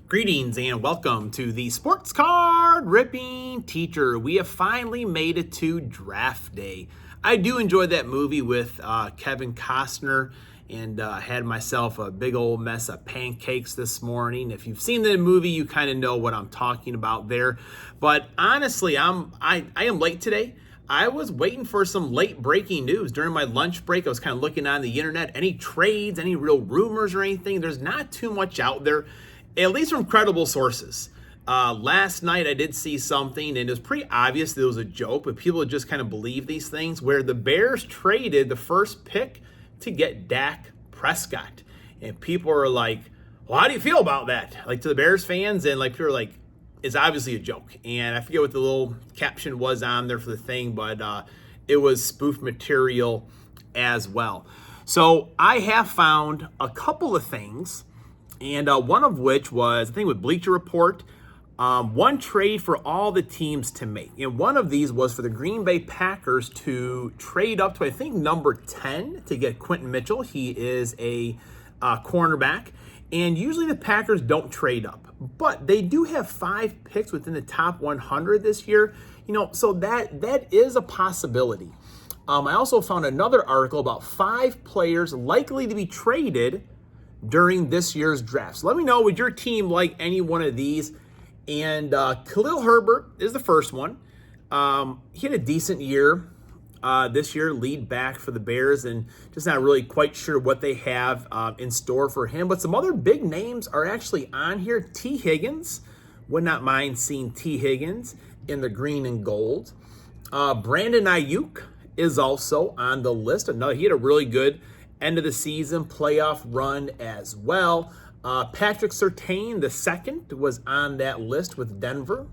Greetings and welcome to the Sports Card Ripping Teacher. We have finally made it to draft day. I do enjoy that movie with Kevin Costner, and had myself a big old mess of pancakes this morning. If you've seen the movie, you kind of know what I'm talking about there. But honestly, I am late today. I was waiting for some late breaking news during my lunch break. I was kind of looking on the internet, any trades, any real rumors or anything. There's not too much out there, at least from credible sources. Last night I did see something, and it was pretty obvious that it was a joke, but people just kind of believe these things, where the Bears traded the first pick to get Dak Prescott. And people are like, well, how do you feel about that? Like, to the Bears fans, and like people are like, it's obviously a joke. And I forget what the little caption was on there for the thing, but it was spoof material as well. So I have found a couple of things, and one of which was, I think, with Bleacher Report, one trade for all the teams to make. And one of these was for the Green Bay Packers to trade up to, I think, number 10 to get Quentin Mitchell. He is a cornerback. And usually the Packers don't trade up, but they do have 5 picks within the top 100 this year. So that is a possibility. I also found another article about 5 players likely to be traded during this year's draft. So let me know, would your team like any one of these? And Khalil Herbert is the first one. He had a decent year this year, lead back for the Bears, and just not really quite sure what they have in store for him. But some other big names are actually on here. T. Higgins, would not mind seeing T. Higgins in the green and gold. Brandon Ayuk is also on the list. He had a really good end of the season playoff run as well. Patrick Surtain, the second, was on that list with Denver.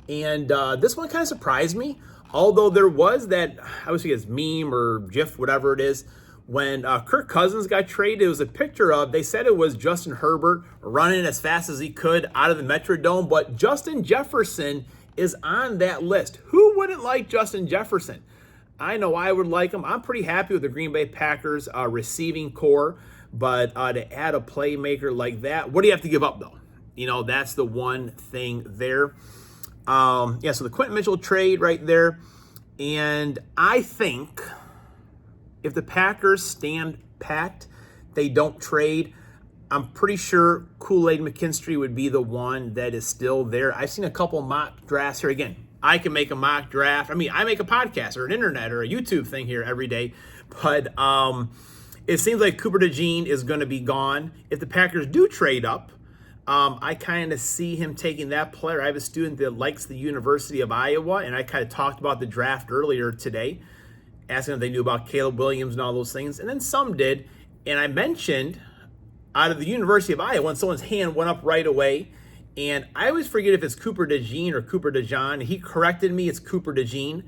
And this one kind of surprised me. Although there was that, I always forget, it's meme or GIF, whatever it is, when Kirk Cousins got traded, it was a picture of, they said it was Justin Herbert running as fast as he could out of the Metrodome, but Justin Jefferson is on that list. Who wouldn't like Justin Jefferson? I know I would like him. I'm pretty happy with the Green Bay Packers receiving core, but to add a playmaker like that, what do you have to give up, though? That's the one thing there. So the Quentin Mitchell trade right there. And I think if the Packers stand pat, they don't trade, I'm pretty sure Kool-Aid McKinstry would be the one that is still there. I've seen a couple mock drafts here. Again, I can make a mock draft. I make a podcast or an internet or a YouTube thing here every day. But it seems like Cooper DeJean is going to be gone. If the Packers do trade up, I kind of see him taking that player. I have a student that likes the University of Iowa, and I kind of talked about the draft earlier today, asking if they knew about Caleb Williams and all those things, and then some did. And I mentioned out of the University of Iowa, and someone's hand went up right away, and I always forget if it's Cooper DeJean or Cooper DeJean. He corrected me, it's Cooper DeJean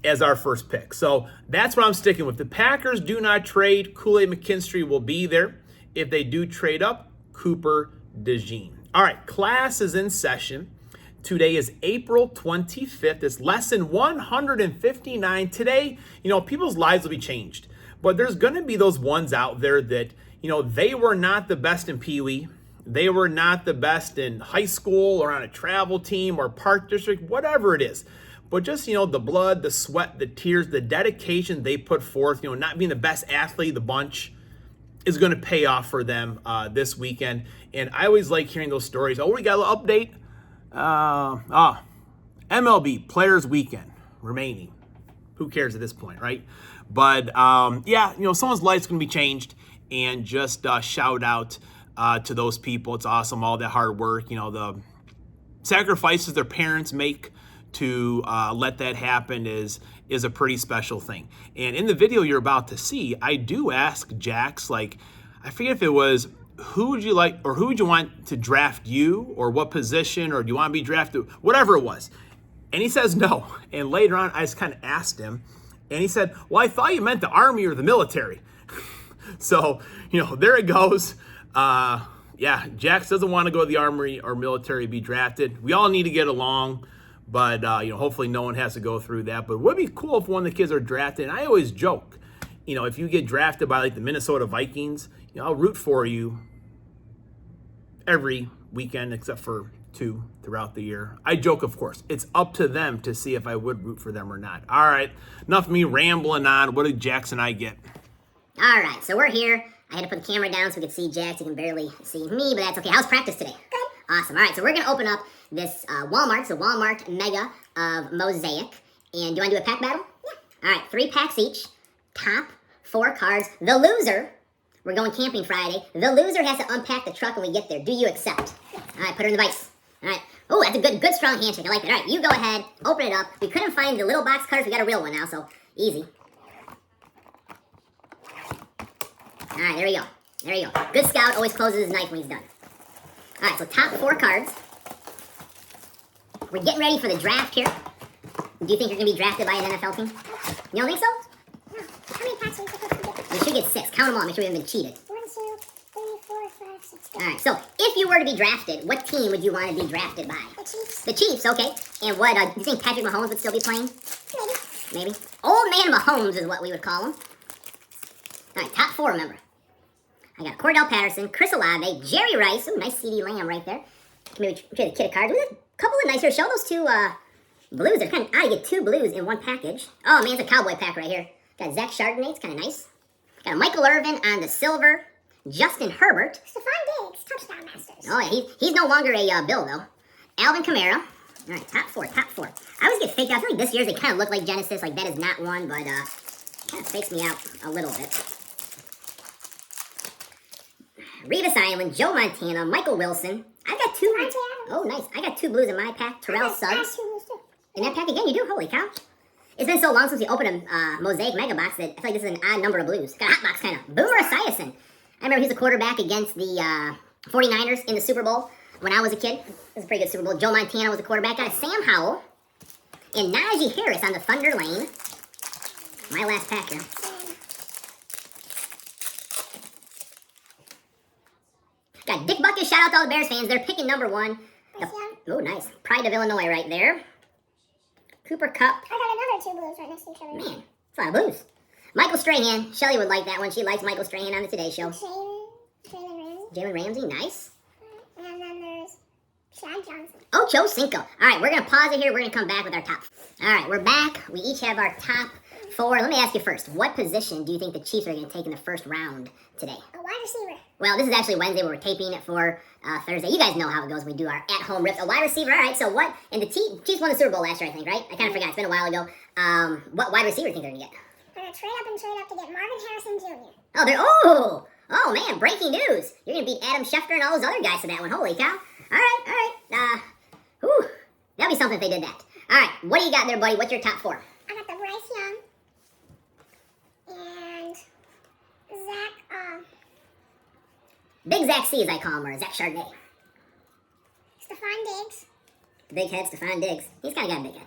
as our first pick. So that's what I'm sticking with. The Packers do not trade, Kool-Aid McKinstry will be there. If they do trade up, Cooper DeJean. All right, class is in session. Today is April 25th. It's lesson 159. Today, people's lives will be changed. But there's going to be those ones out there that, they were not the best in Pee Wee. They were not the best in high school or on a travel team or park district, whatever it is. But just, the blood, the sweat, the tears, the dedication they put forth, not being the best athlete of the bunch, is going to pay off for them this weekend. And I always like hearing those stories. Oh, we got a little update. MLB Players Weekend remaining. Who cares at this point, right? But someone's life's going to be changed. And just shout out to those people. It's awesome, all that hard work, the sacrifices their parents make to let that happen is a pretty special thing. And in the video you're about to see, I do ask Jax, I forget if it was, who would you like, or who would you want to draft you, or what position, or do you want to be drafted, whatever it was. And he says no. And later on, I just kind of asked him, and he said, well, I thought you meant the Army or the military. So, there it goes. Jax doesn't want to go to the Army or military to be drafted. We all need to get along. But, hopefully no one has to go through that. But it would be cool if one of the kids are drafted. And I always joke, if you get drafted by the Minnesota Vikings, I'll root for you every weekend except for 2 throughout the year. I joke, of course. It's up to them to see if I would root for them or not. All right, enough of me rambling on. What did Jax and I get? All right, so we're here. I had to put the camera down so we could see Jax. You can barely see me, but that's okay. How's practice today? Good. Awesome. All right, so we're going to open up this Walmart, so Walmart Mega of Mosaic. And do you want to do a pack battle? Yeah. All right, 3 packs each. Top 4 cards. The loser, we're going camping Friday. The loser has to unpack the truck when we get there. Do you accept? Yes. All right, put her in the vise. All right. Oh, that's a good strong handshake. I like that. All right, you go ahead. Open it up. We couldn't find the little box cutters. We got a real one now, so easy. All right, there we go. There you go. Good scout always closes his knife when he's done. All right, so top 4 cards. We're getting ready for the draft here. Do you think you're going to be drafted by an NFL team? You don't think so? No. How many packs are we supposed to get? We should get 6. Count them all. Make sure we haven't been cheated. 1, 2, 3, 4, 5, 6. All right, so if you were to be drafted, what team would you want to be drafted by? The Chiefs. The Chiefs, okay. And what, do you think Patrick Mahomes would still be playing? Maybe. Maybe. Old man Mahomes is what we would call him. All right, top 4, remember. I got Cordell Patterson, Chris Olave, Jerry Rice. Ooh, nice CD Lamb right there. Maybe trade a kit of cards. We got a couple of nice here. Show those 2 blues. They're kind of odd to get 2 blues in one package. Oh, man, it's a cowboy pack right here. Got Zach Chardonnay. It's kind of nice. Got Michael Irvin on the silver. Justin Herbert. Stephon Diggs, touchdown masters. Oh, yeah, he's no longer a Bill, though. Alvin Kamara. All right, top 4. I always get faked out. I feel like this year's they kind of look like Genesis. Like, that is not one, but kind of fakes me out a little bit. Revis Island, Joe Montana, Michael Wilson. I got 2. Oh, nice. I got 2 blues in my pack. Terrell Suggs. In that pack again, you do? Holy cow. It's been so long since we opened a Mosaic Mega Box that I feel like this is an odd number of blues. Got a hot box, kind of. Boomer Esiason. I remember he was a quarterback against the 49ers in the Super Bowl when I was a kid. It was a pretty good Super Bowl. Joe Montana was a quarterback. Got a Sam Howell. And Najee Harris on the Thunder Lane. My last pack here. Got Dick Buckus. Shout out to all the Bears fans. They're picking number 1. Oh, nice. Pride of Illinois right there. Cooper Kupp. I got another 2 blues right next to each other. Man, it's a lot of blues. Michael Strahan. Shelly would like that one. She likes Michael Strahan on the Today Show. Jalen Ramsey. Nice. And then there's Chad Johnson. Ocho Cinco. All right, we're going to pause it here. We're going to come back with our top. All right, we're back. We each have our top 4. Let me ask you first. What position do you think the Chiefs are going to take in the first round today? A wide receiver. Well, this is actually Wednesday. We're taping it for Thursday. You guys know how it goes when we do our at-home rips. A wide receiver. All right, so what? And the Chiefs won the Super Bowl last year, I think, right? I kind of forgot. It's been a while ago. What wide receiver do you think they're going to get? They're going to trade up to get Marvin Harrison Jr. Oh, oh, man, breaking news. You're going to beat Adam Schefter and all those other guys to that one. Holy cow. All right. Whew. That'd be something if they did that. All right, what do you got there, buddy? What's your top 4? I got the Bryce Young and Zach, Big Zach C, as I call him, or Zach Chardonnay. Stephon Diggs. The big head, Stephon Diggs. He's kind of got a big head.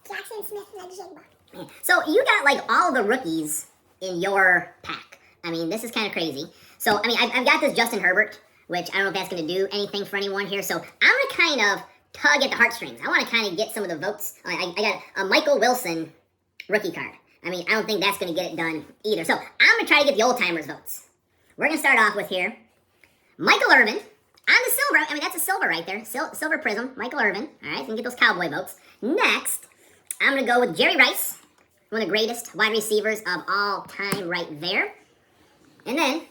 Jackson Smith and Jigba. Man. So you got, like, all the rookies in your pack. I mean, this is kind of crazy. So, I mean, I've got this Justin Herbert, which I don't know if that's going to do anything for anyone here. So I'm going to kind of tug at the heartstrings. I want to kind of get some of the votes. I got a Michael Wilson rookie card. I mean, I don't think that's going to get it done either. So I'm going to try to get the old-timers votes. We're going to start off with here. Michael Irvin on the silver. I mean, that's a silver right there. Silver prism. Michael Irvin. All right, so you can get those Cowboy votes. Next, I'm going to go with Jerry Rice, one of the greatest wide receivers of all time right there. And then,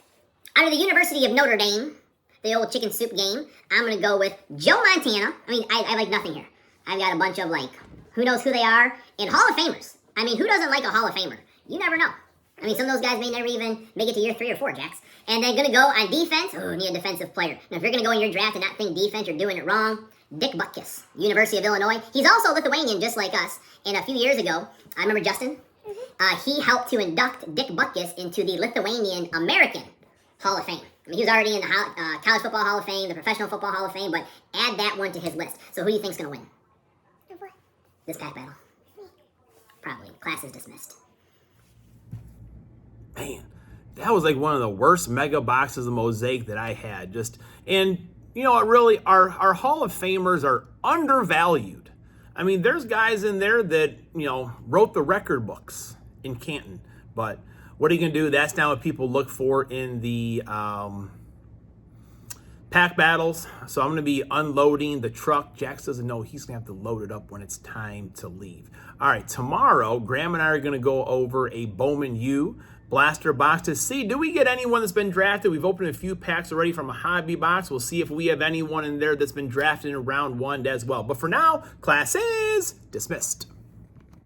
out of the University of Notre Dame, the old chicken soup game, I'm going to go with Joe Montana. I mean, I like nothing here. I've got a bunch of, like, who knows who they are, and Hall of Famers. I mean, who doesn't like a Hall of Famer? You never know. I mean, some of those guys may never even make it to year 3 or 4, Jax. And then going to go on defense. Oh, need a defensive player. Now, if you're going to go in your draft and not think defense, you're doing it wrong. Dick Butkus, University of Illinois. He's also Lithuanian, just like us. And a few years ago, I remember Justin. He helped to induct Dick Butkus into the Lithuanian American Hall of Fame. I mean, he was already in the College Football Hall of Fame, the Professional Football Hall of Fame, but add that one to his list. So who do you think's going to win this pack battle? Probably. Class is dismissed. Man, that was like one of the worst mega boxes of Mosaic that I had. And you know what, really, our Hall of Famers are undervalued. I mean, there's guys in there that, you know, wrote the record books in Canton. But what are you going to do? That's now what people look for in the pack battles. So I'm going to be unloading the truck. Jax doesn't know he's going to have to load it up when it's time to leave. All right, tomorrow, Graham and I are going to go over a Bowman U blaster box to see, do we get anyone that's been drafted? We've opened a few packs already from a hobby box. We'll see if we have anyone in there that's been drafted in round 1 as well. But for now, class is dismissed.